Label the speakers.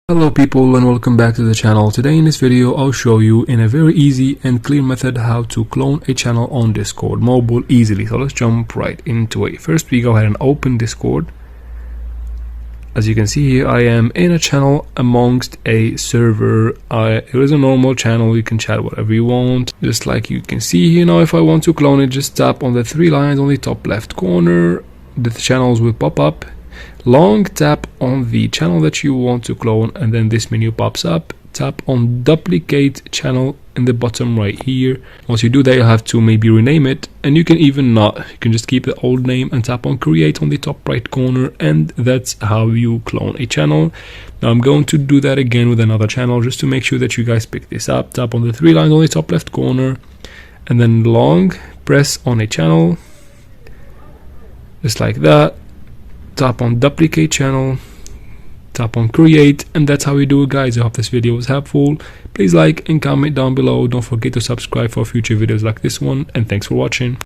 Speaker 1: Hello people and welcome back to the channel. Today in this video I'll show you in a very easy and clear method how to clone a channel on Discord mobile easily. So let's jump right into it. First we go ahead and open Discord. As you can see here, I am in a channel amongst a server. It is a normal channel, you can chat whatever you want, just like you can see here. Now if I want to clone it, just tap on the three lines on the top left corner. The channels will pop up. Long tap on the channel that you want to clone and then this menu pops up. Tap on duplicate channel in the bottom right here. Once you do that, you'll have to maybe rename it, and you can even not, you can just keep the old name and tap on create on the top right corner, and that's how you clone a channel. Now I'm going to do that again with another channel just to make sure that you guys pick this up. Tap on the three lines on the top left corner and then long press on a channel just like that. Tap on duplicate channel, tap on create, and that's how we do it, guys. I hope this video was helpful. Please like and comment down below. Don't forget to subscribe for future videos like this one, and thanks for watching.